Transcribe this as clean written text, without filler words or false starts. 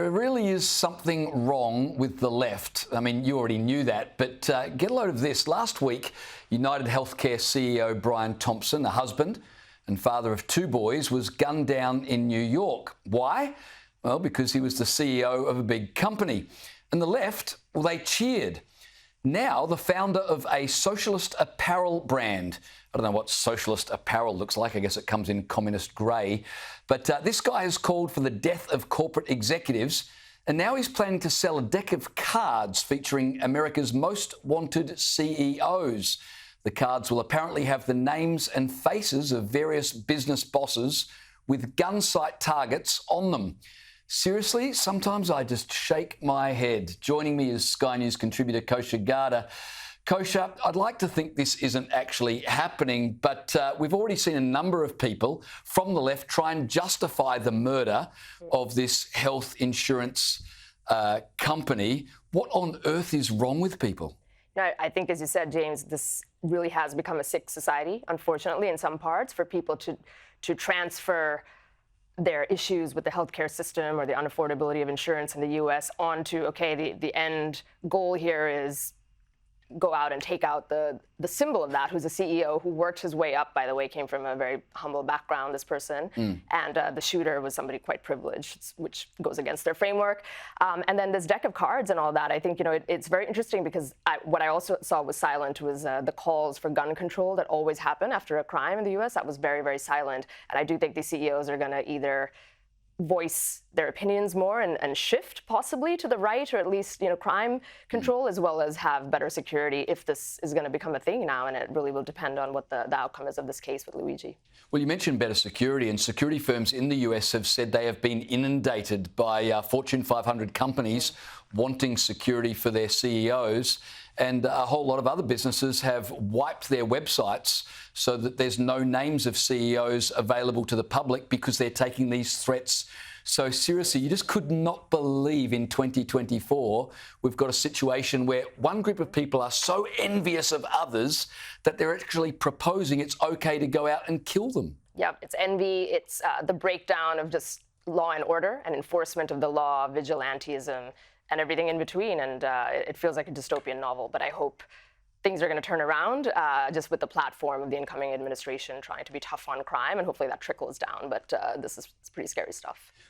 There really is something wrong with the left. I mean, you already knew that, but get a load of this. Last week, UnitedHealthcare CEO Brian Thompson, a husband and father of two boys, was gunned down in New York. Why? Well, because he was the CEO of a big company. And the left, well, they cheered. Now, the founder of a socialist apparel brand. I don't know what socialist apparel looks like. I guess it comes in communist grey. But this guy has called for the death of corporate executives. And now he's planning to sell a deck of cards featuring America's most wanted CEOs. The cards will apparently have the names and faces of various business bosses with gun sight targets on them. Seriously, sometimes I just shake my head. Joining me is Sky News contributor Kosha Gada. Kosha, I'd like to think this isn't actually happening, but we've already seen a number of people from the left try and justify the murder of this health insurance company. What on earth is wrong with people? I think, as you said, James, this really has become a sick society, unfortunately, in some parts, for people to transfer their issues with the healthcare system or the unaffordability of insurance in the U.S. onto, okay, the end goal here is go out and take out the symbol of that, who's a CEO who worked his way up, by the way, came from a very humble background, this person. And the shooter was somebody quite privileged, which goes against their framework. And then this deck of cards and all that, I think, it's very interesting because what I also saw was silent was the calls for gun control that always happen after a crime in the U.S. That was very, very silent. And I do think these CEOs are going to either voice their opinions more and shift possibly to the right, or at least crime control, as well as have better security if this is going to become a thing now. And it really will depend on what the outcome is of this case with Luigi. Well, you mentioned better security, and security firms in the US have said they have been inundated by Fortune 500 companies wanting security for their CEOs. And a whole lot of other businesses have wiped their websites so that there's no names of CEOs available to the public because they're taking these threats so seriously. You just could not believe in 2024 we've got a situation where one group of people are so envious of others that they're actually proposing it's okay to go out and kill them. Yeah, it's envy. It's the breakdown of just law and order and enforcement of the law, vigilantism, and everything in between. And it feels like a dystopian novel, but I hope things are going to turn around just with the platform of the incoming administration trying to be tough on crime, and hopefully that trickles down. But this is pretty scary stuff.